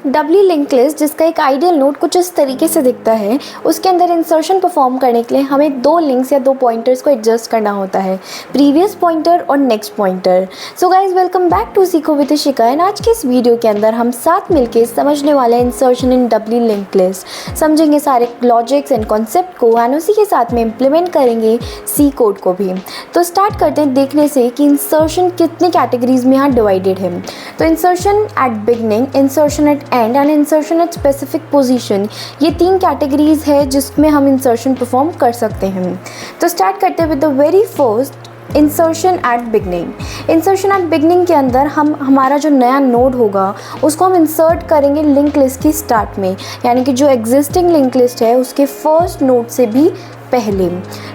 डबली link list, जिसका एक ideal node कुछ इस तरीके से दिखता है, उसके अंदर इंसर्शन परफॉर्म करने के लिए हमें दो लिंक्स या दो पॉइंटर्स को एडजस्ट करना होता है, प्रीवियस पॉइंटर और next pointer. So guys, welcome back to Seekho with Shikha. And आज के इस वीडियो के अंदर हम साथ मिलकर समझने वाले हैं इंसर्शन इन डबली लिंक लिस्ट, समझेंगे सारे लॉजिक्स एंड कॉन्सेप्ट को, एंड उसी के साथ में इम्प्लीमेंट करेंगे सी कोड को भी। तो स्टार्ट करते हैं देखने से कि इंसर्शन कितनी कैटेगरीज में यहाँ डिवाइडेड है। तो insertion at beginning, insertion at end and insertion at specific position, ये तीन कैटेगरीज है जिसमें हम इंसर्शन परफॉर्म कर सकते हैं। तो स्टार्ट करते हैं with the very first, insertion at beginning. Insertion at beginning के अंदर हम हमारा जो नया नोड होगा उसको हम इंसर्ट करेंगे लिंक लिस्ट की स्टार्ट में, यानी कि जो एग्जिस्टिंग लिंक लिस्ट है उसके फर्स्ट नोड से भी पहले।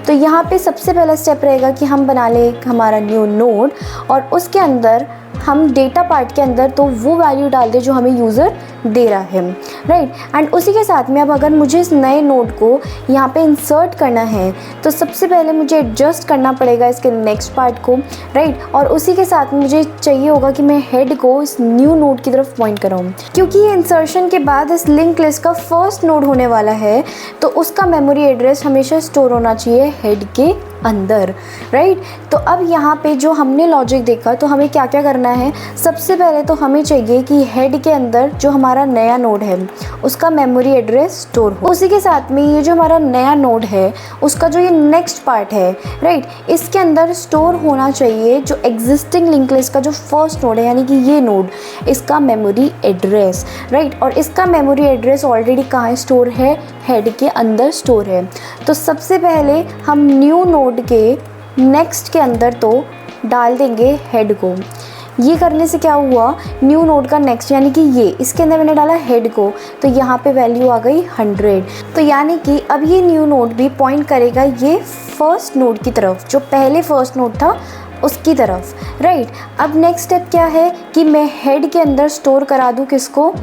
तो यहाँ पे सबसे पहला स्टेप रहेगा कि हम बना लें हमारा न्यू नोड और उसके अंदर हम डेटा पार्ट के अंदर तो वो वैल्यू डाल दें जो हमें यूज़र दे रहा है, राइट। एंड उसी के साथ में अब अगर मुझे इस नए नोड को यहाँ पे इंसर्ट करना है तो सबसे पहले मुझे एडजस्ट करना पड़ेगा इसके नेक्स्ट पार्ट को, राइट। और उसी के साथ में मुझे चाहिए होगा कि मैं हेड को इस न्यू नोड की तरफ पॉइंट कराऊँ, क्योंकि ये इंसर्शन के बाद इस लिंक लिस्ट का फर्स्ट नोड होने वाला है तो उसका मेमोरी एड्रेस हमेशा स्टोर होना चाहिए हेड के अंदर, राइट। तो अब यहाँ पे जो हमने लॉजिक देखा तो हमें क्या क्या करना है, सबसे पहले तो हमें चाहिए कि हेड के अंदर जो हमारा नया नोड है उसका मेमोरी एड्रेस स्टोर हो। उसी के साथ में ये जो हमारा नया नोड है उसका जो ये नेक्स्ट पार्ट है, राइट, इसके अंदर स्टोर होना चाहिए जो एग्जिस्टिंग लिंक लिस्ट का जो फर्स्ट नोड है, यानी कि ये नोड, इसका मेमोरी एड्रेस, राइट। और इसका मेमोरी एड्रेस ऑलरेडी कहाँ स्टोर है, हेड के अंदर स्टोर है। तो सबसे पहले हम न्यू नोड के नेक्स्ट के अंदर तो डाल देंगे हेड को। ये करने से क्या हुआ, न्यू नोड का नेक्स्ट यानी कि ये, इसके अंदर मैंने डाला हेड को, तो यहाँ पे वैल्यू आ गई 100। तो यानी कि अब ये न्यू नोड भी पॉइंट करेगा ये फर्स्ट नोड की तरफ, जो पहले फर्स्ट नोड था उसकी तरफ, राइट। अब नेक्स्ट स्टेप क्या है कि मैं हेड के अंदर स्टोर करा दूँ किसको,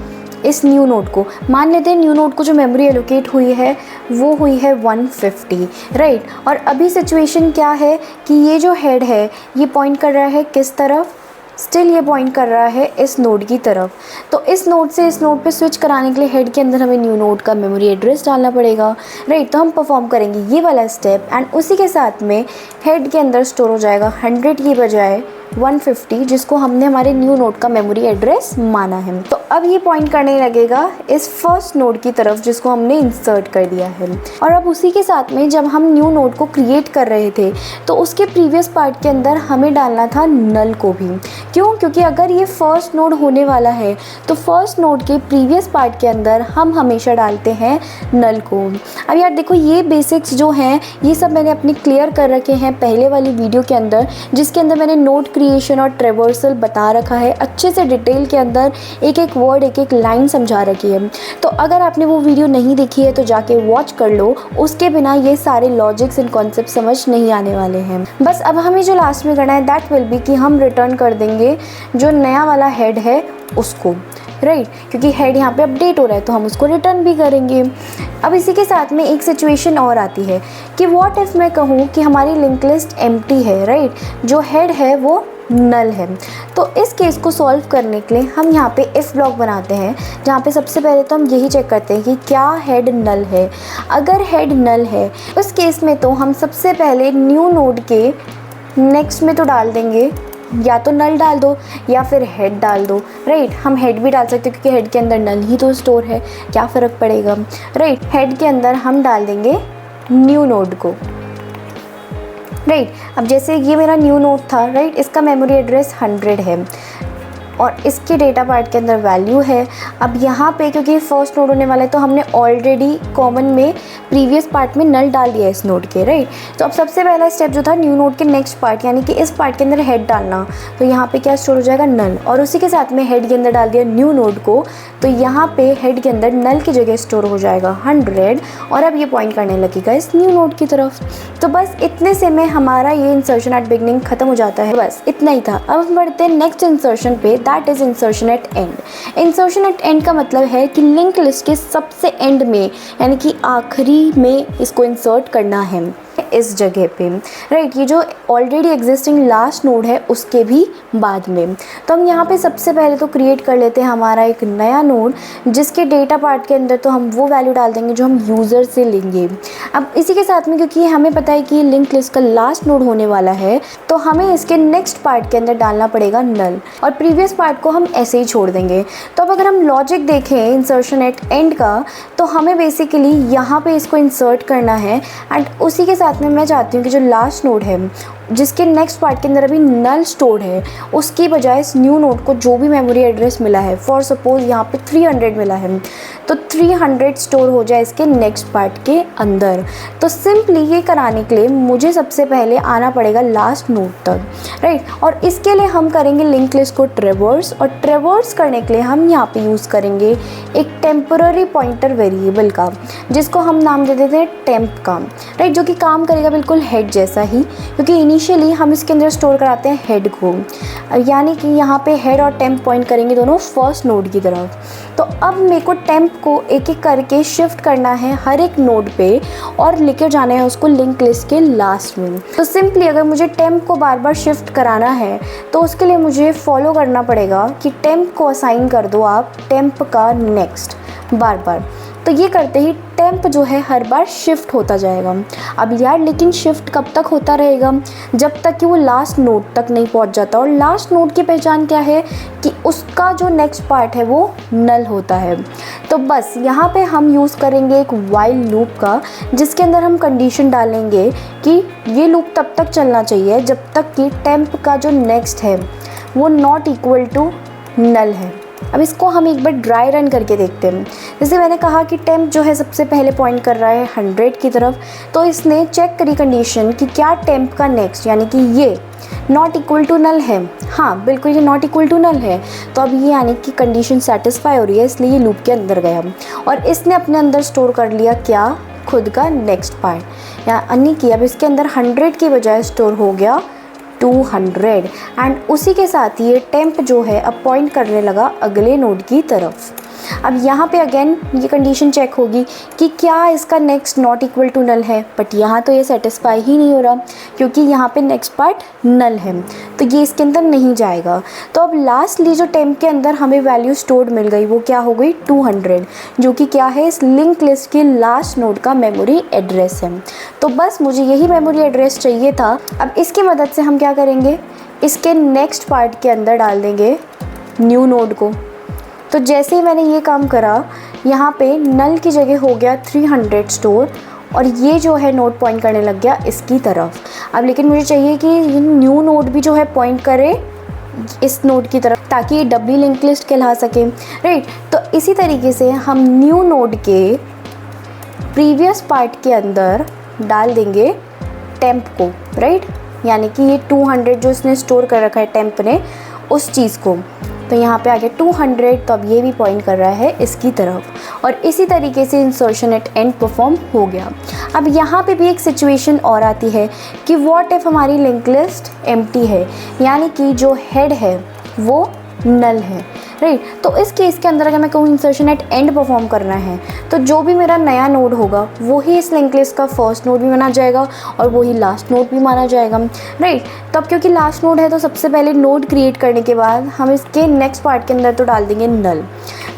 इस न्यू नोड को। मान लेते हैं न्यू नोड को जो मेमोरी एलोकेट हुई है वो हुई है 150, राइट। और अभी सिचुएशन क्या है कि ये जो हेड है ये पॉइंट कर रहा है किस तरफ, स्टिल ये पॉइंट कर रहा है इस नोड की तरफ। तो इस नोड से इस नोड पे स्विच कराने के लिए हेड के अंदर हमें न्यू नोड का मेमोरी एड्रेस डालना पड़ेगा, राइट। तो हम परफॉर्म करेंगे ये वाला स्टेप एंड उसी के साथ में हेड के अंदर स्टोर हो जाएगा 100 की बजाय 150, जिसको हमने हमारे न्यू नोड का मेमोरी एड्रेस माना है। तो अब ये पॉइंट करने लगेगा इस फर्स्ट नोड की तरफ जिसको हमने इंसर्ट कर दिया है। और अब उसी के साथ में जब हम न्यू नोड को क्रिएट कर रहे थे तो उसके प्रीवियस पार्ट के अंदर हमें डालना था नल को भी। क्यों, क्योंकि अगर ये फर्स्ट नोड होने वाला है तो फर्स्ट नोड के प्रीवियस पार्ट के अंदर हम हमेशा डालते हैं नल को। अब यार देखो, ये बेसिक्स जो हैं ये सब मैंने अपनी क्लियर कर रखे हैं पहले वाली वीडियो के अंदर, जिसके अंदर मैंने नोड क्रिएशन और ट्रेवर्सल बता रखा है अच्छे से डिटेल के अंदर, एक एक वर्ड एक एक लाइन समझा रखी है। तो अगर आपने वो वीडियो नहीं देखी है तो जाके वॉच कर लो, उसके बिना ये सारे लॉजिक्स एंड कॉन्सेप्ट समझ नहीं आने वाले हैं। बस अब हमें जो लास्ट में करना है दैट विल बी कि हम रिटर्न कर देंगे जो नया वाला हेड है उसको, राइट, क्योंकि हेड यहाँ पे अपडेट हो रहा है तो हम उसको रिटर्न भी करेंगे। अब इसी के साथ में एक सिचुएशन और आती है कि व्हाट इफ़ मैं कहूँ कि हमारी लिंक लिस्ट एम्प्टी है, राइट, जो हेड है वो नल है। तो इस केस को सॉल्व करने के लिए हम यहाँ पे इफ़ ब्लॉक बनाते हैं, जहाँ पे सबसे पहले तो हम यही चेक करते हैं कि क्या हेड नल है। अगर हेड नल है उस केस में तो हम सबसे पहले न्यू नोड के नेक्स्ट में तो डाल देंगे, या तो नल डाल दो या फिर हेड डाल दो, राइट। हम हेड भी डाल सकते हैं क्योंकि हेड के अंदर नल ही तो स्टोर है, क्या फ़र्क पड़ेगा, राइट। हेड के अंदर हम डाल देंगे न्यू नोड को, राइट। अब जैसे ये मेरा न्यू नोड था, राइट, इसका मेमोरी एड्रेस 100 है और इसके डेटा पार्ट के अंदर वैल्यू है। अब यहाँ पे क्योंकि फर्स्ट नोड होने वाला है तो हमने ऑलरेडी कॉमन में प्रीवियस पार्ट में नल डाल दिया इस नोड के, राइट। तो अब सबसे पहला स्टेप जो था न्यू नोड के नेक्स्ट पार्ट यानी कि इस पार्ट के अंदर हेड डालना, तो यहाँ पे क्या स्टोर हो जाएगा नल, और उसी के साथ में हेड के अंदर डाल दिया न्यू नोड को, तो यहाँ पे हेड के अंदर नल की जगह स्टोर हो जाएगा 100 और अब ये पॉइंट करने लगेगा इस न्यू नोड की तरफ। तो बस इतने से में हमारा ये इंसर्शन एट बिगनिंग खत्म हो जाता है, बस इतना ही था। अब हम बढ़ते हैं नेक्स्ट इंसर्शन पे, that is insertion at end. Insertion at end का मतलब है कि लिंक लिस्ट के सबसे एंड में यानी कि आखिरी में इसको इंसर्ट करना है। इस जगह पे, राइट। ये जो ऑलरेडी एग्जिस्टिंग लास्ट नोड है उसके भी बाद में। तो हम यहाँ पे सबसे पहले तो क्रिएट कर लेते हैं हमारा एक नया नोड, जिसके डेटा पार्ट के अंदर तो हम वो वैल्यू डाल देंगे जो हम यूज़र से लेंगे। अब इसी के साथ में, क्योंकि हमें पता है कि लिंक लिस्ट का लास्ट नोड होने वाला है, तो हमें इसके नेक्स्ट पार्ट के अंदर डालना पड़ेगा नल, और प्रीवियस पार्ट को हम ऐसे ही छोड़ देंगे। तो अब अगर हम लॉजिक देखें इंसर्शन एट एंड का, तो हमें बेसिकली यहाँ पे इसको इंसर्ट करना है, एंड उसी के साथ में मैं चाहती हूँ कि जो लास्ट नोड है जिसके नेक्स्ट पार्ट के अंदर अभी नल स्टोर्ड है, उसकी बजाय इस न्यू नोड को जो भी मेमोरी एड्रेस मिला है, फॉर सपोज यहाँ पे 300 मिला है, तो 300 स्टोर हो जाए इसके नेक्स्ट पार्ट के अंदर। तो सिंपली ये कराने के लिए मुझे सबसे पहले आना पड़ेगा लास्ट नोड तक, राइट। और इसके लिए हम करेंगे लिंक लिस्ट को ट्रेवर्स, और ट्रेवर्स करने के लिए हम यहाँ पे यूज़ करेंगे एक टेम्पररी पॉइंटर वेरिएबल का, जिसको हम नाम दे देते हैं टेम्प का, राइट, जो कि काम करेगा बिल्कुल हेड जैसा ही, क्योंकि इनिशियली हम इसके अंदर स्टोर कराते हैं हेड को, यानी कि यहाँ पे हेड और टेम्प पॉइंट करेंगे दोनों फर्स्ट नोड की तरफ। तो अब मेरे को टेम्प को एक एक करके शिफ्ट करना है हर एक नोड पे, और लेकर जाना है उसको लिंक लिस्ट के लास्ट में। तो सिंपली अगर मुझे टेम्प को बार बार शिफ्ट कराना है, तो उसके लिए मुझे फॉलो करना पड़ेगा कि टेम्प को असाइन कर दो आप टेम्प का नेक्स्ट बार बार। तो ये करते ही टेम्प जो है हर बार शिफ्ट होता जाएगा। अब यार लेकिन शिफ्ट कब तक होता रहेगा? जब तक कि वो लास्ट नोड तक नहीं पहुंच जाता। और लास्ट नोड की पहचान क्या है कि उसका जो नेक्स्ट पार्ट है वो नल होता है। तो बस यहाँ पे हम यूज़ करेंगे एक वाइल लूप का, जिसके अंदर हम कंडीशन डालेंगे कि ये लूप तब तक चलना चाहिए जब तक कि टेम्प का जो नेक्स्ट है वो नॉट इक्वल टू नल है। अब इसको हम एक बार ड्राई रन करके देखते हैं। जैसे मैंने कहा कि टेम्प जो है सबसे पहले पॉइंट कर रहा है 100 की तरफ, तो इसने चेक करी कंडीशन कि क्या टेम्प का नेक्स्ट यानी कि ये नॉट इक्वल टू नल है। हाँ बिल्कुल, ये नॉट इक्वल टू नल है। तो अब ये यानी कि कंडीशन सेटिस्फाई हो रही है, इसलिए ये लूप के अंदर गया और इसने अपने अंदर स्टोर कर लिया क्या, खुद का नेक्स्ट पार्ट, यानी कि अब इसके अंदर 100 की बजाय स्टोर हो गया 200। एंड उसी के साथ ये टेम्प जो है अब पॉइंट करने लगा अगले नोड की तरफ। अब यहाँ पे अगेन ये कंडीशन चेक होगी कि क्या इसका next not equal to null है, बट यहाँ तो ये सेटिस्फाई ही नहीं हो रहा क्योंकि यहाँ पे नेक्स्ट पार्ट नल है, तो ये इसके अंदर नहीं जाएगा। तो अब लास्टली जो टेम्प के अंदर हमें वैल्यू स्टोर्ड मिल गई वो क्या हो गई 200, जो कि क्या है इस लिंक लिस्ट के लास्ट नोड का मेमोरी एड्रेस है। तो बस मुझे यही मेमोरी एड्रेस चाहिए था। अब इसकी मदद से हम क्या करेंगे, इसके नेक्स्ट पार्ट के अंदर डाल देंगे न्यू नोड को। तो जैसे ही मैंने ये काम करा, यहाँ पे नल की जगह हो गया 300 स्टोर, और ये जो है नोड पॉइंट करने लग गया इसकी तरफ। अब लेकिन मुझे चाहिए कि ये न्यू नोड भी जो है पॉइंट करे इस नोड की तरफ, ताकि ये डबली लिंक लिस्ट कहला सके, राइट। तो इसी तरीके से हम न्यू नोड के प्रीवियस पार्ट के अंदर डाल देंगे टेम्प को, राइट, यानी कि ये 200 जो इसने स्टोर कर रखा है टेम्प ने उस चीज़ को। तो यहाँ पे आ गया 200, तो अब ये भी पॉइंट कर रहा है इसकी तरफ, और इसी तरीके से इंसर्शन एट एंड परफॉर्म हो गया। अब यहाँ पे भी एक सिचुएशन और आती है कि व्हाट इफ़ हमारी लिंक लिस्ट एम्प्टी है, यानी कि जो हेड है वो नल है, राइट। तो इस केस के अंदर अगर मैं कहूँ इंसर्शन एट एंड परफॉर्म करना है, तो जो भी मेरा नया नोड होगा वही इस लिंक लिस्ट का फर्स्ट नोड भी माना जाएगा और वही लास्ट नोड भी माना जाएगा, राइट। तब क्योंकि लास्ट नोड है तो सबसे पहले नोड क्रिएट करने के बाद हम इसके नेक्स्ट पार्ट के अंदर तो डाल देंगे नल,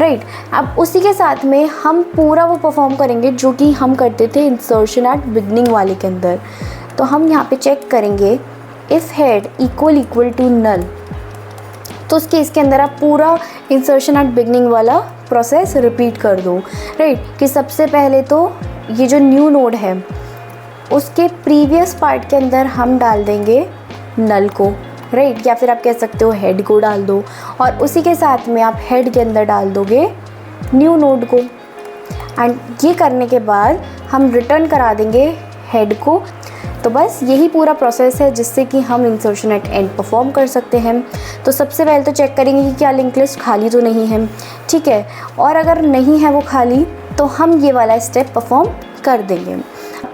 राइट। अब उसी के साथ में हम पूरा वो परफॉर्म करेंगे जो कि हम करते थे इंसर्शन एट बिगनिंग वाले के अंदर। तो हम यहाँ पे चेक करेंगे if head equal to null, तो उस केस के अंदर आप पूरा इंसर्शन एट बिगनिंग वाला प्रोसेस रिपीट कर दो, राइट। कि सबसे पहले तो ये जो न्यू नोड है उसके प्रीवियस पार्ट के अंदर हम डाल देंगे नल को, राइट, या फिर आप कह सकते हो हेड को डाल दो, और उसी के साथ में आप हेड के अंदर डाल दोगे न्यू नोड को। एंड ये करने के बाद हम रिटर्न करा देंगे हेड को। तो बस यही पूरा प्रोसेस है जिससे कि हम इंसर्शन एट एंड परफॉर्म कर सकते हैं। तो सबसे पहले तो चेक करेंगे कि क्या लिंक लिस्ट खाली तो नहीं है, ठीक है, और अगर नहीं है वो खाली तो हम ये वाला स्टेप परफॉर्म कर देंगे।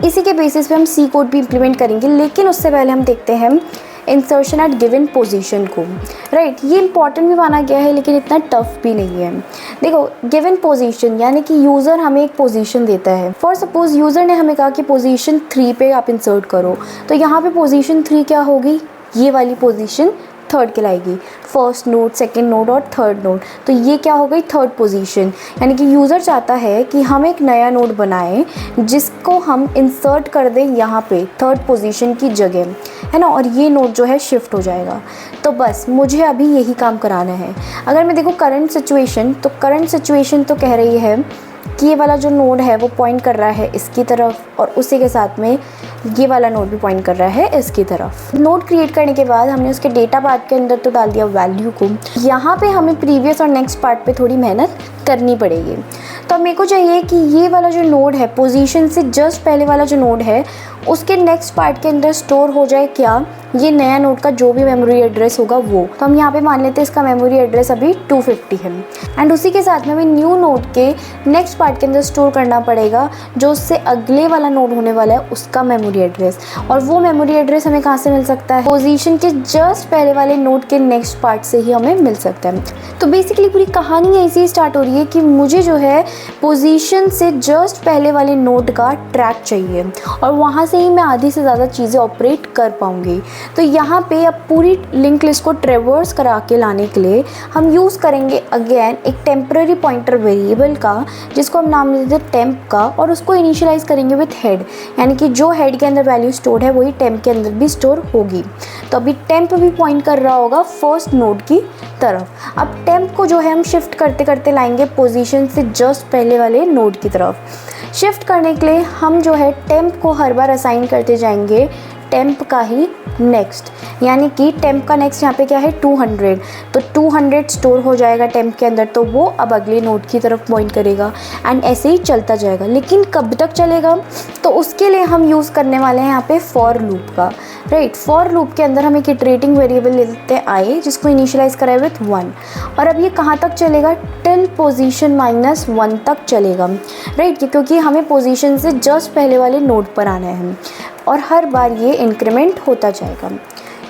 इसी के बेसिस पे हम सी कोड भी इम्प्लीमेंट करेंगे, लेकिन उससे पहले हम देखते हैं इंसर्शन एट गिवन पोजीशन को, राइट। ये इंपॉर्टेंट भी माना गया है लेकिन इतना टफ भी नहीं है। देखो गिवन पोजीशन यानी कि यूज़र हमें एक पोजीशन देता है। फॉर सपोज यूज़र ने हमें कहा कि पोजीशन 3 पे आप इंसर्ट करो, तो यहाँ पे पोजीशन 3 क्या होगी, ये वाली पोजीशन थर्ड कहलाएगी। फर्स्ट नोड, सेकंड नोड और थर्ड नोड, तो ये क्या हो गई, थर्ड पोजीशन। यानी कि यूज़र चाहता है कि हम एक नया नोड बनाएं जिसको हम इंसर्ट कर दें यहाँ पे थर्ड पोजीशन की जगह, है ना, और ये नोड जो है शिफ्ट हो जाएगा। तो बस मुझे अभी यही काम कराना है। अगर मैं देखो करंट सिचुएशन, तो करंट सिचुएशन तो कह रही है कि ये वाला जो नोड है वो पॉइंट कर रहा है इसकी तरफ, और उसी के साथ में ये वाला नोड भी पॉइंट कर रहा है इसकी तरफ। नोड क्रिएट करने के बाद हमने उसके डेटा पार्ट के अंदर तो डाल दिया वैल्यू को। यहाँ पे हमें प्रीवियस और नेक्स्ट पार्ट पे थोड़ी मेहनत करनी पड़ेगी। तो अब मेरे को चाहिए कि ये वाला जो नोड है, पोजीशन से जस्ट पहले वाला जो नोड है, उसके नेक्स्ट पार्ट के अंदर स्टोर हो जाए क्या, ये नया नोड का जो भी मेमोरी एड्रेस होगा वो। तो हम यहाँ पे मान लेते हैं इसका मेमोरी एड्रेस अभी 250 है, एंड उसी के साथ में हमें न्यू नोड के नेक्स्ट पार्ट के अंदर स्टोर करना पड़ेगा जो उससे अगले वाला नोड होने वाला है उसका मेमोरी एड्रेस। और वो मेमोरी एड्रेस हमें कहाँ से मिल सकता है, पोजीशन के जस्ट पहले वाले नोड के नेक्स्ट पार्ट से ही हमें मिल सकता है। तो बेसिकली पूरी कहानी ऐसे ही स्टार्ट हो रही है कि मुझे जो है पोजीशन से जस्ट पहले वाले नोड का ट्रैक चाहिए और वहाँ से ही मैं आधी से ज़्यादा चीज़ें ऑपरेट कर पाऊँगी। तो यहाँ पे अब पूरी लिंक लिस्ट को ट्रेवर्स करा के लाने के लिए हम यूज़ करेंगे अगेन एक टेम्पररी पॉइंटर वेरिएबल का, जिसको हम नाम देते हैं टेम्प का, और उसको इनिशियलाइज करेंगे विथ हेड, यानी कि जो हेड के अंदर वैल्यू स्टोर है वही टेम्प के अंदर भी स्टोर होगी। तो अभी टेम्प भी पॉइंट कर रहा होगा फर्स्ट नोड की तरफ। अब टेम्प को जो है हम शिफ्ट करते करते लाएंगे पोजीशन से जस्ट पहले वाले नोड की तरफ। शिफ्ट करने के लिए हम जो है टेम्प को हर बार असाइन करते जाएंगे टेम्प का ही नेक्स्ट, यानी कि टेम्प का नेक्स्ट यहाँ पे क्या है 200, तो 200 स्टोर हो जाएगा टेम्प के अंदर, तो वो अब अगले नोड की तरफ पॉइंट करेगा एंड ऐसे ही चलता जाएगा। लेकिन कब तक चलेगा, तो उसके लिए हम यूज़ करने वाले हैं यहाँ पे फॉर लूप का, राइट। फॉर लूप के अंदर हम एक इटरेटिंग वेरिएबल ले लेते हैं आई, जिसको इनिशियलाइज कराए विथ 1, और अब ये कहाँ तक चलेगा, टिल पोजीशन -1 तक चलेगा, राइट, क्योंकि हमें पोजीशन से जस्ट पहले वाले नोड पर आना है और हर बार ये इंक्रीमेंट होता जाएगा,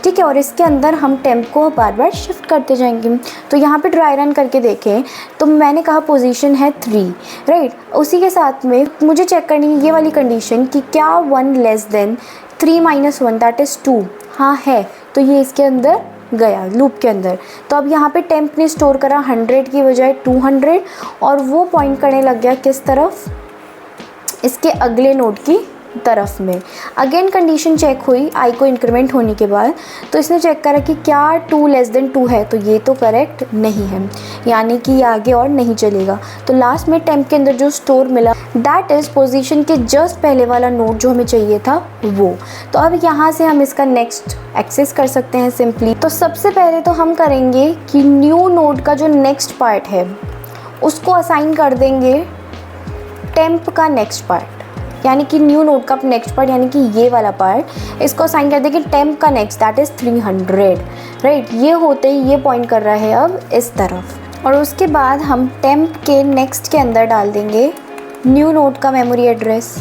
ठीक है। और इसके अंदर हम टेम्प को बार बार शिफ्ट करते जाएंगे। तो यहाँ पे ट्राई रन करके देखें तो मैंने कहा पोजीशन है 3, राइट। उसी के साथ में मुझे चेक करनी है ये वाली कंडीशन कि क्या 1 लेस देन 3 - 1 दैट इज़ 2, हाँ है, तो ये इसके अंदर गया लूप के अंदर। तो अब यहाँ पे टेम्प ने स्टोर करा 100 की बजाय 200 और वो पॉइंट करने लग गया किस तरफ, इसके अगले नोड की तरफ में। अगेन कंडीशन चेक हुई आई को इंक्रीमेंट होने के बाद, तो इसने चेक करा कि क्या 2 लेस देन 2 है, तो ये तो करेक्ट नहीं है, यानी कि ये आगे और नहीं चलेगा। तो लास्ट में टेम्प के अंदर जो स्टोर मिला दैट इज़ पोजीशन के जस्ट पहले वाला नोड जो हमें चाहिए था वो। तो अब यहाँ से हम इसका नेक्स्ट एक्सेस कर सकते हैं सिंपली। तो सबसे पहले तो हम करेंगे कि न्यू नोड का जो नेक्स्ट पार्ट है उसको असाइन कर देंगे टेम्प का नेक्स्ट पार्ट, यानी कि न्यू नोड का नेक्स्ट पार्ट, यानी कि ये वाला पार्ट, इसको असाइन कर देंगे टेम्प का नेक्स्ट दैट इज़ 300, राइट। ये होते ही ये पॉइंट कर रहा है अब इस तरफ, और उसके बाद हम टेम्प के नेक्स्ट के अंदर डाल देंगे न्यू नोड का मेमोरी एड्रेस।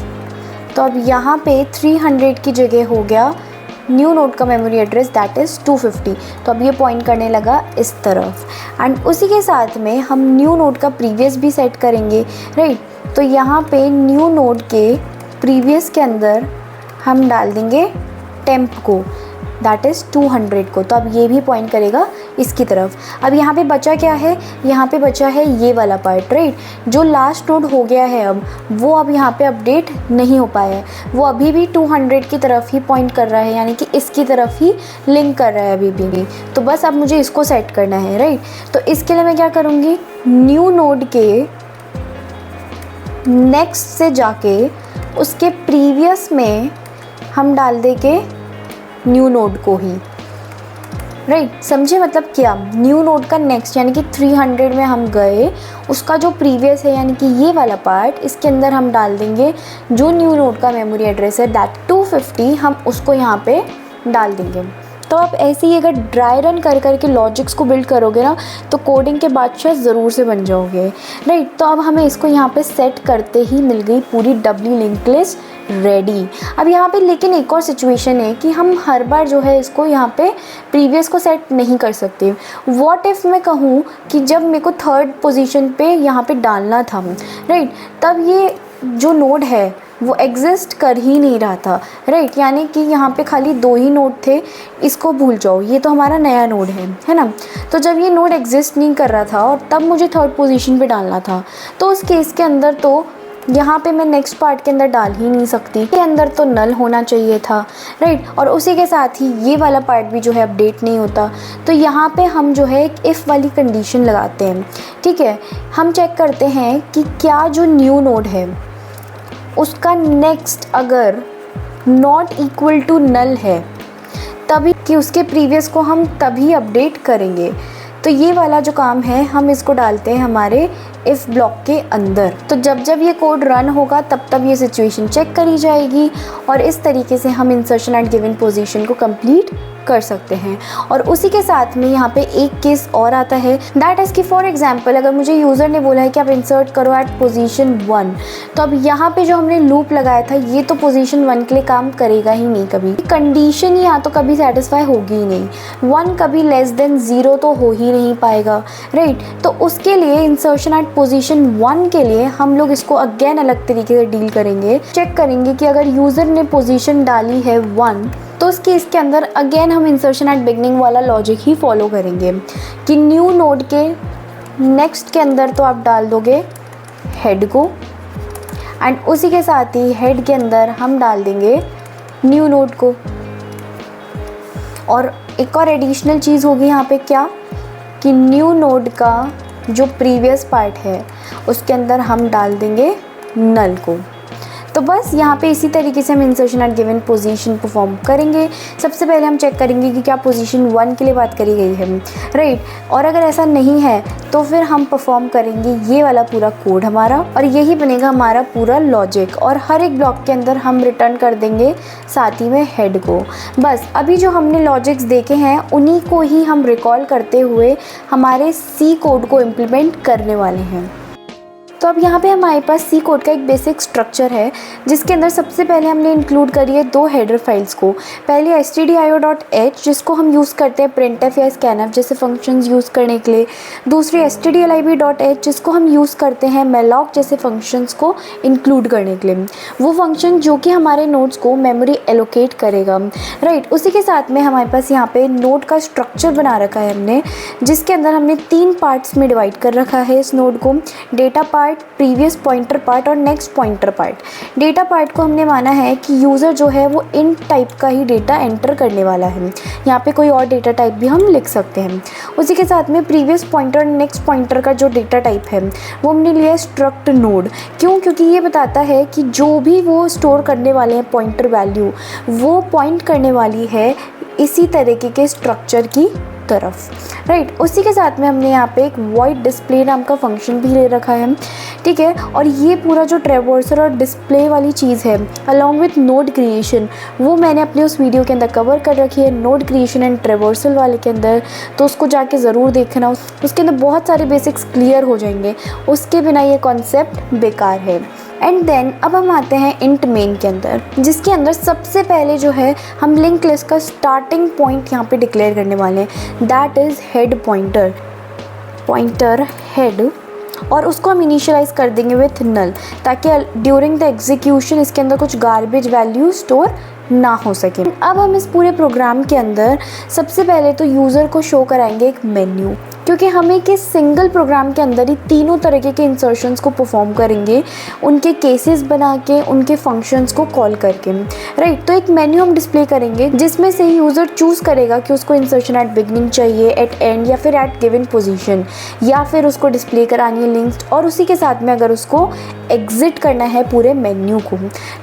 तो अब यहाँ पे 300 की जगह हो गया न्यू नोड का मेमोरी एड्रेस दैट इज़ 250, तो अब ये पॉइंट करने लगा इस तरफ। एंड उसी के साथ में हम न्यू नोड का प्रीवियस भी सेट करेंगे, राइट। तो यहाँ पे न्यू नोड के प्रीवियस के अंदर हम डाल देंगे टेम्प को दैट इज़ 200 को, तो अब ये भी पॉइंट करेगा इसकी तरफ। अब यहाँ पे बचा क्या है, यहाँ पे बचा है ये वाला पार्ट, राइट। जो लास्ट नोड हो गया है अब वो अब यहाँ पे अपडेट नहीं हो पाया है, वो अभी भी 200 की तरफ ही पॉइंट कर रहा है, यानी कि इसकी तरफ ही लिंक कर रहा है अभी भी। तो बस अब मुझे इसको सेट करना है, राइट। तो इसके लिए मैं क्या करूँगी, न्यू नोड के नेक्स्ट से जाके उसके प्रीवियस में हम डाल देंगे न्यू नोड को ही, राइट। समझे मतलब क्या, न्यू नोड का नेक्स्ट यानी कि 300 में हम गए, उसका जो प्रीवियस है यानी कि ये वाला पार्ट, इसके अंदर हम डाल देंगे जो न्यू नोड का मेमोरी एड्रेस है दैट 250, हम उसको यहाँ पे डाल देंगे, तो आप ऐसे ही अगर ड्राई रन कर करके लॉजिक्स को बिल्ड करोगे ना तो कोडिंग के बादशाह ज़रूर से बन जाओगे, राइट। तो अब हमें इसको यहाँ पे सेट करते ही मिल गई पूरी डब्ल्यू लिंक लिस्ट रेडी। अब यहाँ पे लेकिन एक और सिचुएशन है कि हम हर बार जो है इसको यहाँ पे प्रीवियस को सेट नहीं कर सकते। व्हाट इफ़ मैं कहूँ कि जब मेरे को थर्ड पोजीशन पे यहाँ पे डालना था, राइट, तब ये जो नोड है वो एग्जिस्ट कर ही नहीं रहा था, राइट। यानी कि यहाँ पे खाली 2 ही नोड थे, इसको भूल जाओ, ये तो हमारा नया नोड है ना। तो जब ये नोड एग्जिस्ट नहीं कर रहा था और तब मुझे थर्ड पोजीशन पे डालना था, तो उस केस के अंदर तो यहाँ पे मैं नेक्स्ट पार्ट के अंदर डाल ही नहीं सकती, के अंदर तो नल होना चाहिए था, राइट। और उसी के साथ ही ये वाला पार्ट भी जो है अपडेट नहीं होता। तो यहाँ पे हम जो है एक इफ़ वाली कंडीशन लगाते हैं, ठीक है। हम चेक करते हैं कि क्या जो न्यू नोड है उसका नेक्स्ट अगर नॉट इक्वल टू नल है तभी कि उसके प्रीवियस को हम तभी अपडेट करेंगे। तो ये वाला जो काम है हम इसको डालते हैं हमारे इफ़ ब्लॉक के अंदर। तो जब जब ये कोड रन होगा तब तब ये सिचुएशन चेक करी जाएगी और इस तरीके से हम इंसर्शन एट गिवन पोजीशन को कंप्लीट कर सकते हैं। और उसी के साथ में यहाँ पे एक केस और आता है, दैट इज़ कि फॉर एग्जांपल अगर मुझे यूज़र ने बोला है कि आप इंसर्ट करो एट पोजीशन 1, तो अब यहाँ पे जो हमने लूप लगाया था ये तो पोजीशन 1 के लिए काम करेगा ही नहीं, कभी कंडीशन यहाँ तो कभी सेटिस्फाई होगी ही नहीं, 1 कभी लेस देन 0 तो हो ही नहीं पाएगा, राइट। तो उसके लिए इंसर्शन एट पोजीशन 1 के लिए हम लोग इसको अगेन अलग तरीके से डील करेंगे। चेक करेंगे कि अगर यूज़र ने पोजीशन डाली है 1 तो उस केस के अंदर अगेन हम इंसर्शन एट बिगनिंग वाला लॉजिक ही फॉलो करेंगे कि न्यू नोड के नेक्स्ट के अंदर तो आप डाल दोगे हेड को एंड उसी के साथ ही हेड के अंदर हम डाल देंगे न्यू नोड को। और एक और एडिशनल चीज़ होगी यहाँ पे क्या कि न्यू नोड का जो प्रीवियस पार्ट है उसके अंदर हम डाल देंगे नल को। तो बस यहाँ पे इसी तरीके से हम insertion at given position perform करेंगे। सबसे पहले हम चेक करेंगे कि क्या पोजीशन 1 के लिए बात करी गई है, राइट। और अगर ऐसा नहीं है तो फिर हम परफॉर्म करेंगे ये वाला पूरा कोड हमारा और यही बनेगा हमारा पूरा लॉजिक। और हर एक ब्लॉक के अंदर हम रिटर्न कर देंगे साथ ही में हेड को। बस अभी जो हमने लॉजिक्स देखे हैं उन्हीं को ही हम रिकॉल करते हुए हमारे सी कोड को इम्प्लीमेंट करने वाले हैं। तो अब यहाँ पे हमारे पास सी कोड का एक बेसिक स्ट्रक्चर है जिसके अंदर सबसे पहले हमने इंक्लूड करी है 2 हेडर फाइल्स को। पहले stdio.h जिसको हम यूज़ करते हैं printf या scanf जैसे फंक्शंस यूज़ करने के लिए, दूसरी stdlib.h जिसको हम यूज़ करते हैं malloc जैसे फंक्शंस को इंक्लूड करने के लिए, वो फंक्शन जो कि हमारे नोड्स को मेमोरी एलोकेट करेगा, राइट। उसी के साथ में हमारे पास यहाँ पे नोड का स्ट्रक्चर बना रखा है हमने, जिसके अंदर हमने 3 पार्ट्स में डिवाइड कर रखा है इस नोड को, data part, previous pointer part और next pointer part. Data part को हमने माना है कि यूज़र जो है वो इन टाइप का ही डेटा एंटर करने वाला है, यहाँ पे कोई और डेटा टाइप भी हम लिख सकते हैं। उसी के साथ में प्रीवियस पॉइंटर और नेक्स्ट पॉइंटर का जो डेटा टाइप है वो हमने लिया स्ट्रक्ट नोड। क्यों? क्योंकि ये बताता है कि जो भी वो स्टोर करने वाले हैं पॉइंटर वैल्यू वो पॉइंट करने वाली है इसी तरीके के स्ट्रक्चर की तरफ, राइट। उसी के साथ में हमने यहाँ पे एक वॉइड डिस्प्ले नाम का फंक्शन भी ले रखा है, ठीक है। और ये पूरा जो ट्रैवर्सर और डिस्प्ले वाली चीज़ है अलॉन्ग विथ नोड क्रिएशन वो मैंने अपने उस वीडियो के अंदर कवर कर रखी है, नोड क्रिएशन एंड ट्रैवर्सल वाले के अंदर, तो उसको जाके ज़रूर देखना। उसके अंदर बहुत सारे बेसिक्स क्लियर हो जाएंगे, उसके बिना ये कॉन्सेप्ट बेकार है। एंड देन अब हम आते हैं इंट मेन के अंदर, जिसके अंदर सबसे पहले जो है हम लिंक लिस्ट का स्टार्टिंग पॉइंट यहाँ पे डिक्लेयर करने वाले हैं, that is head pointer head, और उसको हम इनिशियलाइज कर देंगे विथ नल ताकि ड्यूरिंग द एग्जीक्यूशन इसके अंदर कुछ गार्बेज वैल्यू स्टोर ना हो सके। अब हम इस पूरे प्रोग्राम के अंदर सबसे पहले तो यूज़र को शो कराएंगे एक मेन्यू, क्योंकि हम एक इस सिंगल प्रोग्राम के अंदर ही तीनों तरीके के इंसर्शंस को परफॉर्म करेंगे, उनके केसेस बना के, उनके फंक्शंस को कॉल करके, राइट। तो एक मेन्यू हम डिस्प्ले करेंगे जिसमें से यूज़र चूज़ करेगा कि उसको इंसर्शन एट बिगनिंग चाहिए, एट एंड, या फिर एट गिवन पोजीशन, या फिर उसको डिस्प्ले करानी है लिंक्ड, और उसी के साथ में अगर उसको एग्जिट करना है पूरे मेन्यू को।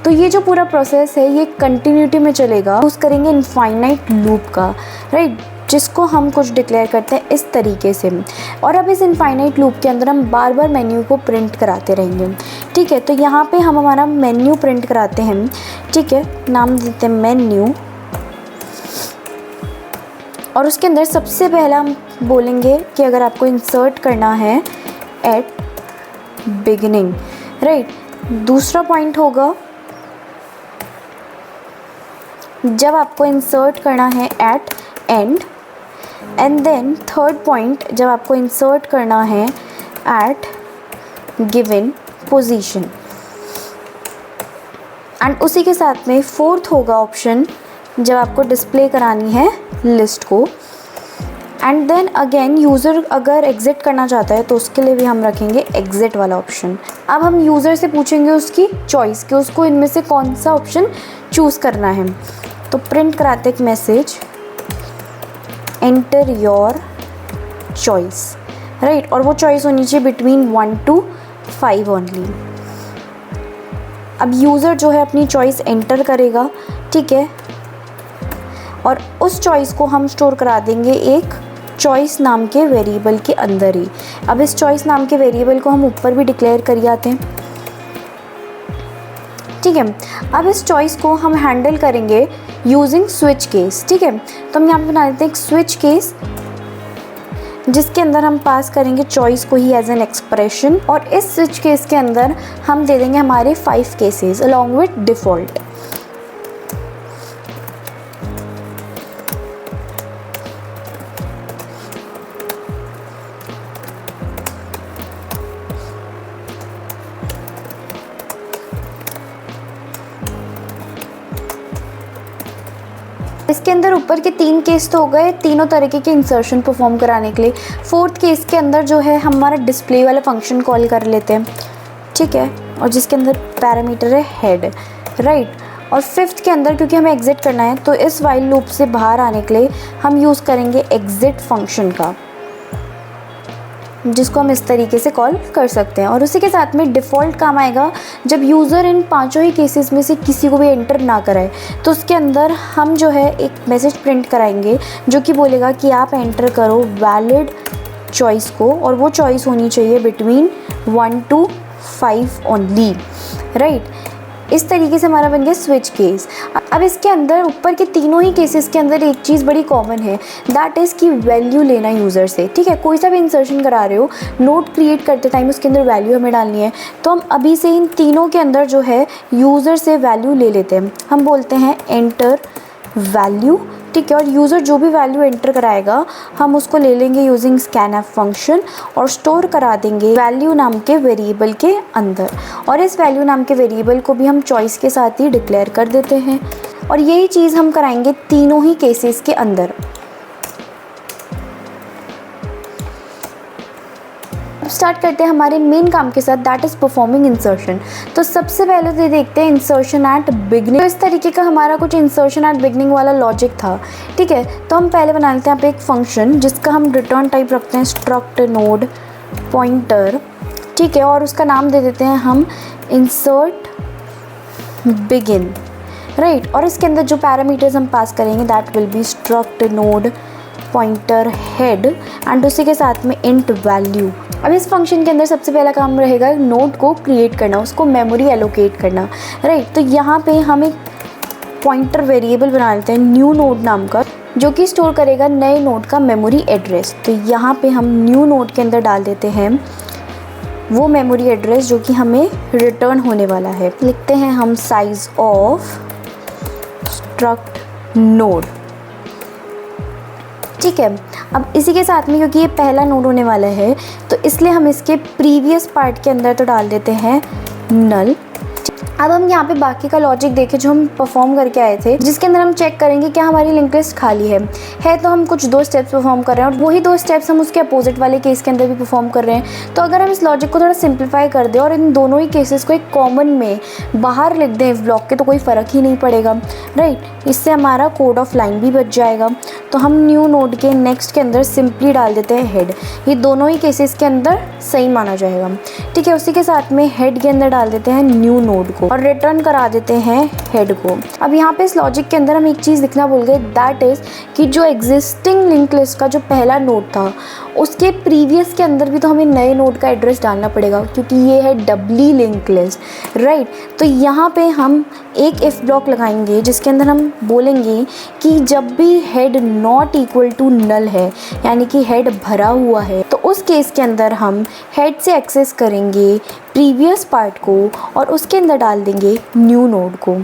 तो ये जो पूरा प्रोसेस है ये कंटिन्यूटी में चलेगा। यूज़ करेंगे इनफाइनाइट लूप का, राइट, जिसको हम कुछ डिक्लेयर करते हैं इस तरीके से। और अब इस इनफाइनाइट लूप के अंदर हम बार बार मेन्यू को प्रिंट कराते रहेंगे, ठीक है। तो यहाँ पे हम हमारा मेन्यू प्रिंट कराते हैं, ठीक है, नाम देते हैं मेन्यू, और उसके अंदर सबसे पहला हम बोलेंगे कि अगर आपको इंसर्ट करना है एट बिगिनिंग, राइट। दूसरा पॉइंट होगा जब आपको इंसर्ट करना है at end, and then third point जब आपको इंसर्ट करना है एट गिवन पोजीशन, एंड उसी के साथ में फोर्थ होगा ऑप्शन जब आपको डिस्प्ले करानी है लिस्ट को। एंड देन अगेन यूज़र अगर एग्ज़िट करना चाहता है तो उसके लिए भी हम रखेंगे एग्ज़िट वाला ऑप्शन। अब हम यूज़र से पूछेंगे उसकी चॉइस कि उसको इनमें से कौन सा ऑप्शन चूज़ करना है। तो प्रिंट कराते एक message, enter your choice, right. और वो चॉइस होनी चाहिए बिटवीन 1 to 5 ओनली। अब यूज़र जो है अपनी चॉइस एंटर करेगा, ठीक है, और उस चॉइस को हम स्टोर करा देंगे एक चॉइस नाम के वेरिएबल के अंदर ही। अब इस चॉइस नाम के वेरिएबल को हम ऊपर भी डिक्लेयर कर आते हैं, ठीक है। अब इस चॉइस को हम हैंडल करेंगे यूजिंग स्विच केस, ठीक है। तो हम यहाँ पे बना देते हैं एक स्विच केस जिसके अंदर हम पास करेंगे चॉइस को ही एज एन एक्सप्रेशन, और इस स्विच केस के अंदर हम दे देंगे हमारे 5 केसेस अलॉन्ग विथ डिफ़ॉल्ट। इसके अंदर ऊपर के 3 केस तो हो गए तीनों तरीके के इंसर्शन परफॉर्म कराने के लिए। फोर्थ केस के अंदर जो है हमारा डिस्प्ले वाला फंक्शन कॉल कर लेते हैं, ठीक है, और जिसके अंदर पैरामीटर है हेड, राइट। और फिफ्थ के अंदर क्योंकि हमें एग्ज़िट करना है तो इस वाइल लूप से बाहर आने के लिए हम यूज़ करेंगे एग्ज़िट फंक्शन का, जिसको हम इस तरीके से कॉल कर सकते हैं। और उसी के साथ में डिफ़ॉल्ट काम आएगा जब यूज़र इन पांचों ही केसेस में से किसी को भी एंटर ना कराए तो उसके अंदर हम जो है एक मैसेज प्रिंट कराएंगे जो कि बोलेगा कि आप एंटर करो वैलिड चॉइस को, और वो चॉइस होनी चाहिए बिटवीन 1 to 5 ओनली, राइट। इस तरीके से हमारा बन गया स्विच केस। अब इसके अंदर ऊपर के तीनों ही केसेस के अंदर एक चीज़ बड़ी कॉमन है, दैट इज़ कि वैल्यू लेना यूज़र से, ठीक है। कोई सा भी इंसर्शन करा रहे हो, नोट क्रिएट करते टाइम उसके अंदर वैल्यू हमें डालनी है, तो हम अभी से इन तीनों के अंदर जो है यूज़र से वैल्यू ले लेते हैं। हम बोलते हैं एंटर वैल्यू, ठीक है, और यूज़र जो भी वैल्यू एंटर कराएगा हम उसको ले लेंगे यूजिंग स्कैनएफ फंक्शन और स्टोर करा देंगे वैल्यू नाम के वेरिएबल के अंदर, और इस वैल्यू नाम के वेरिएबल को भी हम चॉइस के साथ ही डिक्लेयर कर देते हैं। और यही चीज़ हम कराएंगे तीनों ही केसेस के अंदर। स्टार्ट करते हैं हमारे मेन काम के साथ, दैट इज़ परफॉर्मिंग इंसर्शन। तो सबसे पहले तो देखते हैं इंसर्शन एट बिगनिंग। तो इस तरीके का हमारा कुछ इंसर्शन एट बिगनिंग वाला लॉजिक था, ठीक है। तो हम पहले बना लेते हैं यहाँ पे एक फंक्शन जिसका हम रिटर्न टाइप रखते हैं स्ट्रक्ट नोड पॉइंटर, ठीक है, और उसका नाम दे देते हैं हम इंसर्ट बिगिन, राइट। और इसके अंदर जो पैरामीटर्स हम पास करेंगे that will be struct node pointer head and उसी के साथ में इंट वैल्यू। अब इस फंक्शन के अंदर सबसे पहला काम रहेगा नोड को क्रिएट करना, उसको मेमोरी एलोकेट करना, राइट। तो यहाँ पे हम एक पॉइंटर वेरिएबल बना लेते हैं न्यू नोड नाम का, जो कि स्टोर करेगा नए नोड का मेमोरी एड्रेस। तो यहाँ पे हम न्यू नोड के अंदर डाल देते हैं वो मेमोरी एड्रेस जो कि हमें रिटर्न होने वाला है। लिखते हैं हम साइज ऑफ स्ट्रक्ट नोड, ठीक है। अब इसी के साथ में क्योंकि ये पहला नोड होने वाला है तो इसलिए हम इसके प्रीवियस पार्ट के अंदर तो डाल देते हैं नल। अब हम यहाँ पे बाकी का लॉजिक देखें जो हम परफॉर्म करके आए थे, जिसके अंदर हम चेक करेंगे क्या हमारी लिंक लिस्ट खाली है तो हम कुछ 2 स्टेप्स परफॉर्म कर रहे हैं और वही 2 स्टेप्स हम उसके अपोजिट वाले केस के अंदर भी परफॉर्म कर रहे हैं। तो अगर हम इस लॉजिक को थोड़ा सिंप्लीफाई कर दें और इन दोनों ही केसेस को एक कॉमन में बाहर लिख दें इस ब्लॉक के, तो कोई फ़र्क ही नहीं पड़ेगा, राइट। इससे हमारा कोड ऑफ लाइन भी बच जाएगा। तो हम न्यू नोड के नेक्स्ट के अंदर सिंपली डाल देते हैं हेड, ये दोनों ही केसेस के अंदर सही माना जाएगा, ठीक है। उसी के साथ में हेड के अंदर डाल देते हैं न्यू नोड को, और रिटर्न करा देते हैं हेड को। अब यहाँ पे इस लॉजिक के अंदर हम एक चीज़ लिखना भूल गए, दैट इज़ कि जो एग्जिस्टिंग लिंक लिस्ट का जो पहला नोड था उसके प्रीवियस के अंदर भी तो हमें नए नोड का एड्रेस डालना पड़ेगा, क्योंकि ये है डबली लिंक लिस्ट, राइट। तो यहाँ पे हम एक इफ़ ब्लॉक लगाएंगे जिसके अंदर हम बोलेंगे कि जब भी head not equal to null है, यानी कि हेड भरा हुआ है, तो उस केस के अंदर हम हेड से एक्सेस करेंगे प्रीवियस पार्ट को और उसके अंदर डाल देंगे न्यू नोड को।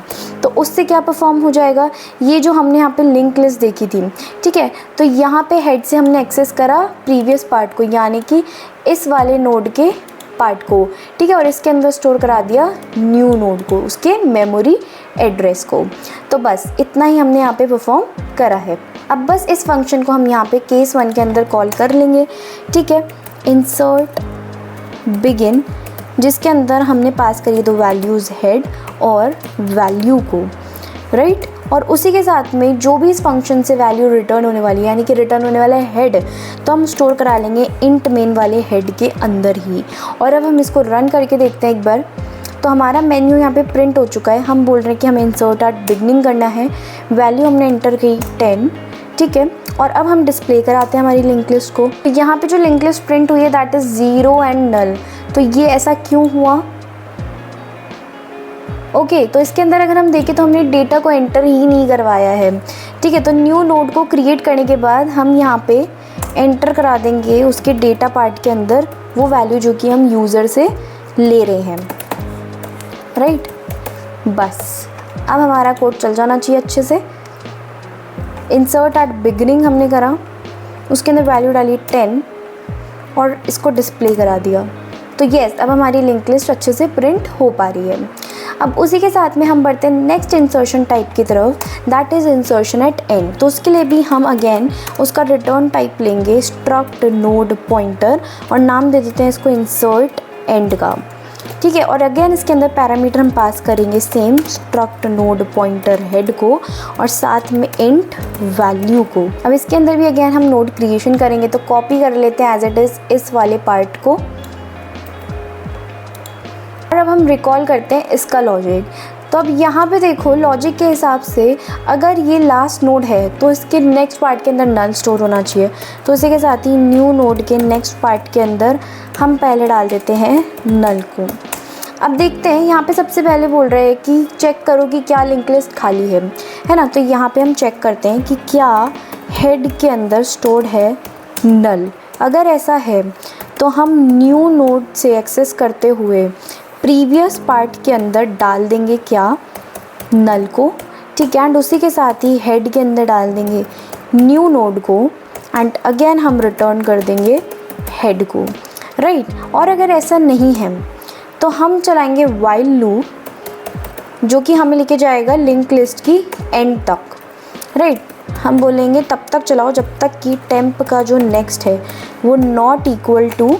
तो उससे क्या परफॉर्म हो जाएगा, ये जो हमने यहाँ पे लिंक लिस्ट देखी थी, ठीक है, तो यहाँ पे हेड से हमने एक्सेस करा प्रीवियस पार्ट को, यानी कि इस वाले नोड के पार्ट को, ठीक है, और इसके अंदर स्टोर करा दिया न्यू नोड को, उसके मेमोरी एड्रेस को। तो बस इतना ही हमने यहाँ पे परफॉर्म करा है। अब बस इस फंक्शन को हम यहाँ पे केस 1 के अंदर कॉल कर लेंगे, ठीक है, इंसर्ट बिगिन, जिसके अंदर हमने पास करी दो वैल्यूज़ हेड और वैल्यू को, राइट। और उसी के साथ में जो भी इस फंक्शन से वैल्यू रिटर्न होने वाली है, यानी कि रिटर्न होने वाला है हेड, तो हम स्टोर करा लेंगे इंट मेन वाले हेड के अंदर ही। और अब हम इसको रन करके देखते हैं एक बार, तो हमारा मेन्यू यहाँ पे प्रिंट हो चुका है। हम बोल रहे हैं कि हमें इंसर्ट एट बिगनिंग करना है, वैल्यू हमने एंटर की 10, ठीक है, और अब हम डिस्प्ले कराते हैं हमारी लिंक लिस्ट को। तो यहाँ पे जो लिंक लिस्ट प्रिंट हुई है दैट इज़ 0 एंड नल। तो ये ऐसा क्यों हुआ? ओके, तो इसके अंदर अगर हम देखें तो हमने डेटा को एंटर ही नहीं करवाया है, ठीक है। तो न्यू नोड को क्रिएट करने के बाद हम यहाँ पे एंटर करा देंगे उसके डेटा पार्ट के अंदर वो वैल्यू जो कि हम यूज़र से ले रहे हैं, राइट। बस अब हमारा कोड चल जाना चाहिए अच्छे से। इंसर्ट एट बिगिनिंग हमने करा, उसके अंदर वैल्यू डाली 10 और इसको डिस्प्ले करा दिया। तो येस, अब हमारी लिंक लिस्ट अच्छे से प्रिंट हो पा रही है। अब उसी के साथ में हम बढ़ते हैं नेक्स्ट इंसर्शन टाइप की तरफ, that is insertion at end. तो उसके लिए भी हम अगेन उसका रिटर्न टाइप लेंगे स्ट्रक्ट नोड पॉइंटर और नाम दे देते हैं इसको इंसर्ट एंड का, ठीक है। और अगेन इसके अंदर पैरामीटर हम पास करेंगे same struct node pointer head को और साथ में इंट वैल्यू को। अब इसके अंदर भी अगेन हम नोड क्रिएशन करेंगे, तो कॉपी कर लेते हैं एज इट इज़ इस वाले पार्ट को। और अब हम रिकॉल करते हैं इसका लॉजिक। तो अब यहाँ पे देखो लॉजिक के हिसाब से अगर ये लास्ट नोड है तो इसके नेक्स्ट पार्ट के अंदर नल स्टोर होना चाहिए। तो इसी के साथ ही न्यू नोड के नेक्स्ट पार्ट के अंदर हम पहले डाल देते हैं नल को। अब देखते हैं यहाँ पे सबसे पहले बोल रहे हैं कि चेक करो कि क्या लिंक लिस्ट खाली है ना। तो यहाँ पे हम चेक करते हैं कि क्या हेड के अंदर स्टोर्ड है नल। अगर ऐसा है तो हम न्यू नोड से एक्सेस करते हुए प्रीवियस पार्ट के अंदर डाल देंगे क्या, नल को, ठीक है। एंड उसी के साथ ही हेड के अंदर डाल देंगे न्यू नोड को एंड अगेन हम रिटर्न कर देंगे हेड को, राइट। और अगर ऐसा नहीं है तो हम चलाएंगे वाइल लूप, जो कि हमें लेके जाएगा लिंक लिस्ट की एंड तक, राइट। हम बोलेंगे तब तक चलाओ जब तक कि टेम्प का जो नेक्स्ट है वो नॉट इक्वल टू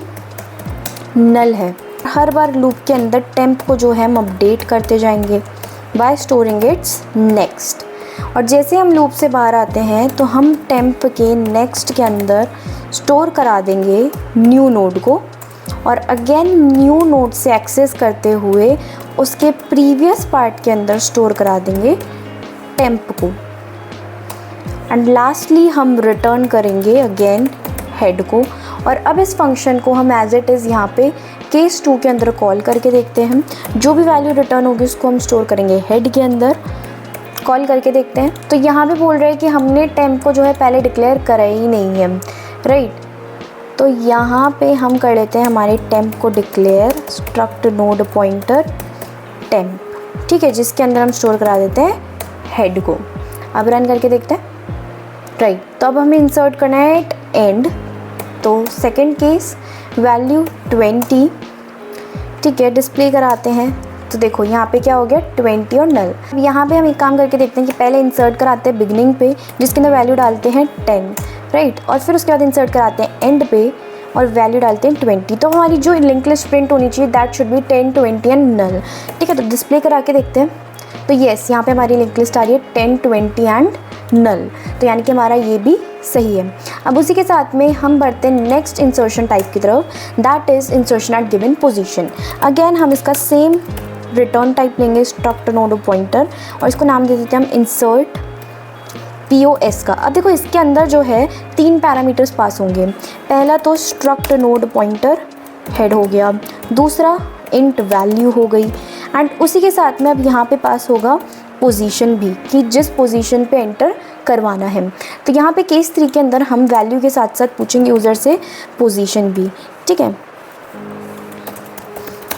नल है। हर बार लूप के अंदर टेम्प को जो है हम अपडेट करते जाएंगे बाय स्टोरिंग इट्स नेक्स्ट। और जैसे हम लूप से बाहर आते हैं तो हम टेम्प के नेक्स्ट के अंदर स्टोर करा देंगे न्यू नोड को और अगेन न्यू नोड से एक्सेस करते हुए उसके प्रीवियस पार्ट के अंदर स्टोर करा देंगे टेम्प को। एंड लास्टली हम रिटर्न करेंगे अगेन हेड को। और अब इस फंक्शन को हम एज इट इज़ यहाँ पे केस 2 के अंदर कॉल करके देखते हैं। जो भी वैल्यू रिटर्न होगी उसको हम स्टोर करेंगे हेड के अंदर, कॉल करके देखते हैं। तो यहाँ पे बोल रहे हैं कि हमने टेम्प को जो है पहले डिक्लेयर करा ही नहीं है, राइट। तो यहाँ पे हम कर लेते हैं हमारे टेम्प को declare struct node pointer temp, ठीक है, जिसके अंदर हम स्टोर करा देते हैं हेड को। अब रन करके देखते हैं, राइट। तो अब हमें इंसर्ट करना है एट एंड। तो सेकेंड केस वैल्यू 20, ठीक है, डिस्प्ले कराते हैं। तो देखो यहाँ पे क्या हो गया 20 और नल। अब यहाँ पे हम एक काम करके देखते हैं कि पहले इंसर्ट कराते हैं बिगनिंग पे जिसके अंदर वैल्यू डालते हैं 10, राइट। और फिर उसके बाद इंसर्ट कराते हैं एंड पे और वैल्यू डालते हैं 20। तो हमारी जो लिंक लिस्ट प्रिंट होनी चाहिए that should be 10, 20 and null, ठीक है। तो डिस्प्ले करा के देखते हैं। तो येस, यहाँ पे हमारी लिंक लिस्ट आ रही है 10, 20 एंड नल। तो यानी कि हमारा ये भी सही है। अब उसी के साथ में हम बढ़ते हैं नेक्स्ट इंसर्शन टाइप की तरफ, that is insertion at given position. Again हम इसका सेम रिटर्न टाइप लेंगे स्ट्रक्ट नोड पॉइंटर और इसको नाम दे देते हैं हम इंसर्ट POS का। अब देखो इसके अंदर जो है 3 पैरामीटर्स पास होंगे। पहला तो स्ट्रक्ट नोड पॉइंटर हेड हो गया, दूसरा इंट वैल्यू हो गई, एंड उसी के साथ में अब यहाँ पे पास होगा पोजीशन भी, कि जिस पोजीशन पे एंटर करवाना है। तो यहाँ पे केस 3 के अंदर हम वैल्यू के साथ साथ पूछेंगे यूज़र से पोजीशन भी, ठीक है।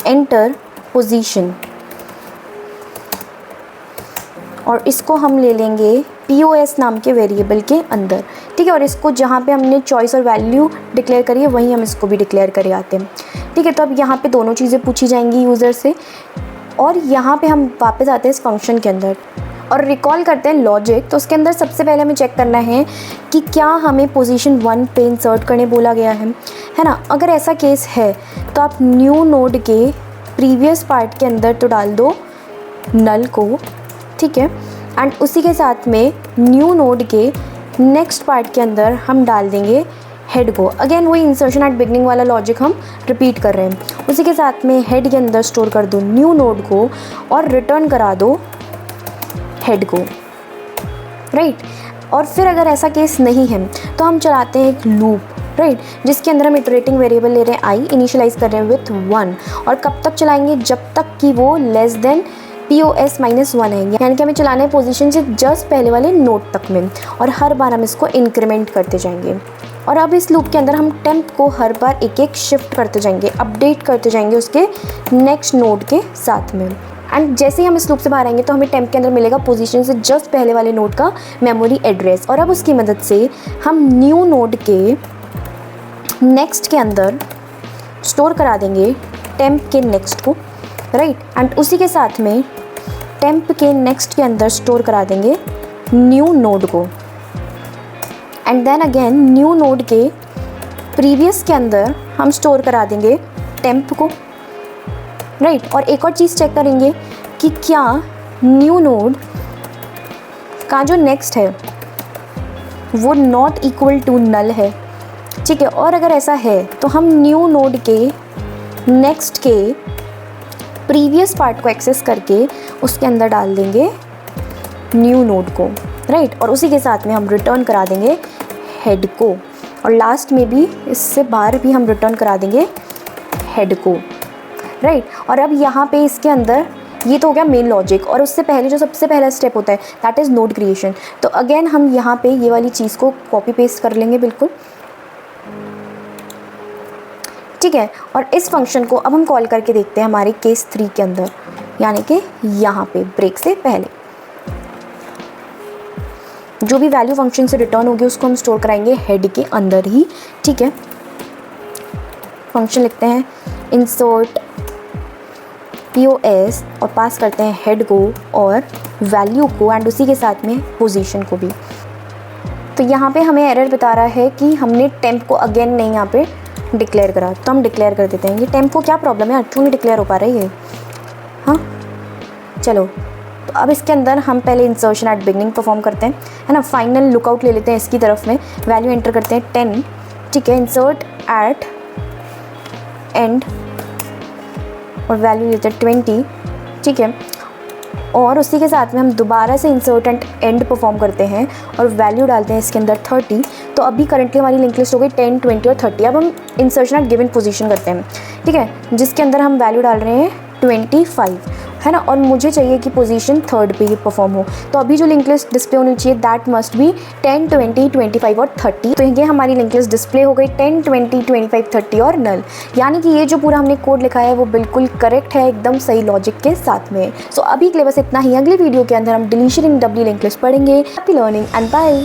एंटर पोजीशन, और इसको हम ले लेंगे POS नाम के वेरिएबल के अंदर, ठीक है। और इसको जहाँ पे हमने चॉइस और वैल्यू डिक्लेयर करी है वहीं हम इसको भी डिक्लेयर करे आते हैं, ठीक है। तो अब यहाँ पे दोनों चीज़ें पूछी जाएंगी यूज़र से, और यहाँ पे हम वापस आते हैं इस फंक्शन के अंदर और रिकॉल करते हैं लॉजिक। तो उसके अंदर सबसे पहले हमें चेक करना है कि क्या हमें पोजीशन 1 पे इंसर्ट करने बोला गया है ना। अगर ऐसा केस है तो आप न्यू नोड के प्रीवियस पार्ट के अंदर तो डाल दो नल को, ठीक है, एंड उसी के साथ में न्यू नोड के नेक्स्ट पार्ट के अंदर हम डाल देंगे हेड को। अगेन वही इंसर्शन एट बिगनिंग वाला लॉजिक हम रिपीट कर रहे हैं। उसी के साथ में हेड के अंदर स्टोर कर दो न्यू नोड को और रिटर्न करा दो हेड को, राइट। और फिर अगर ऐसा केस नहीं है तो हम चलाते हैं एक लूप, राइट, जिसके अंदर हम इटरेटिंग वेरिएबल ले रहे हैं आई, इनिशियलाइज कर रहे हैं विथ 1, और कब तक चलाएंगे, जब तक कि वो लेस देन POS -1 है, यानी कि हमें चलाना है पोजीशन से जस्ट पहले वाले नोड तक में, और हर बार हम इसको इंक्रीमेंट करते जाएंगे। और अब इस लूप के अंदर हम टेम्प को हर बार एक एक शिफ्ट करते जाएंगे, अपडेट करते जाएंगे उसके नेक्स्ट नोड के साथ में। एंड जैसे ही हम इस लूप से बाहर आएंगे तो हमें टेम्प के अंदर मिलेगा पोजीशन से जस्ट पहले वाले नोड का मेमोरी एड्रेस, और अब उसकी मदद से हम न्यू नोड के नेक्स्ट के अंदर स्टोर करा देंगे टेम्प के नेक्स्ट को, राइट, एंड उसी के साथ में टेम्प के नेक्स्ट के अंदर स्टोर करा देंगे न्यू नोड को, and then again new node के प्रीवियस के अंदर हम स्टोर करा देंगे टेम्प को, राइट। और एक और चीज़ चेक करेंगे कि क्या न्यू नोड का जो नेक्स्ट है वो नॉट इक्वल टू नल है, ठीक है। और अगर ऐसा है तो हम न्यू नोड के नेक्स्ट के प्रीवियस पार्ट को एक्सेस करके उसके अंदर डाल देंगे न्यू नोड को, राइट। और उसी के साथ में हम रिटर्न करा देंगे हेड को, और लास्ट में भी इससे बाहर भी हम रिटर्न करा देंगे हेड को, राइट। और अब यहाँ पे इसके अंदर ये तो हो गया मेन लॉजिक, और उससे पहले जो सबसे पहला स्टेप होता है दैट इज़ नोड क्रिएशन। तो अगेन हम यहाँ पे ये वाली चीज़ को कॉपी पेस्ट कर लेंगे बिल्कुल, ठीक है। और इस फंक्शन को अब हम कॉल करके देखते हैं हमारे केस 3 के अंदर, यानी कि यहाँ पे ब्रेक से पहले जो भी वैल्यू फंक्शन से रिटर्न होगी उसको हम स्टोर कराएंगे हेड के अंदर ही, ठीक है। फंक्शन लिखते हैं इंसर्ट POS और पास करते हैं हेड को और वैल्यू को, एंड उसी के साथ में पोजीशन को भी। तो यहाँ पे हमें एरर बता रहा है कि हमने टेम्प को अगेन नहीं यहाँ पे डिक्लेयर करा, तो हम डिक्लेयर कर देते हैं। ये टेम्प को क्या प्रॉब्लम है, क्यों नहीं डिक्लेयर हो पा रही है, हाँ चलो। तो अब इसके अंदर हम पहले इंसर्शन एट बिगनिंग परफॉर्म करते हैं, है ना। फाइनल लुकआउट ले लेते हैं इसकी तरफ में, वैल्यू एंटर करते हैं 10, ठीक है। इंसर्ट एट एंड और वैल्यू लेते हैं 20, ठीक है। और उसी के साथ में हम दोबारा से इंसर्ट एंड एंड परफॉर्म करते हैं और वैल्यू डालते हैं इसके अंदर 30। तो अभी करंटली हमारी लिंक लिस्ट हो गई 10, 20 और 30। अब हम इंसर्शन एट गिवन पोजीशन करते हैं, ठीक है, जिसके अंदर हम वैल्यू डाल रहे हैं 25, है ना। और मुझे चाहिए कि पोजीशन 3rd पे ये परफॉर्म हो, तो अभी जो लिंक लिस्ट डिस्प्ले होनी चाहिए दैट मस्ट बी 10, 20, 25 और 30। तो ये हमारी लिंक लिस्ट डिस्प्ले हो गई 10, 20, 25, 30 और नल, यानी कि ये जो पूरा हमने कोड लिखा है वो बिल्कुल करेक्ट है, एकदम सही लॉजिक के साथ में। सो अभी के लिए बस इतना ही। अगली वीडियो के अंदर हम deletion in doubly link list पढ़ेंगे। Happy learning and bye.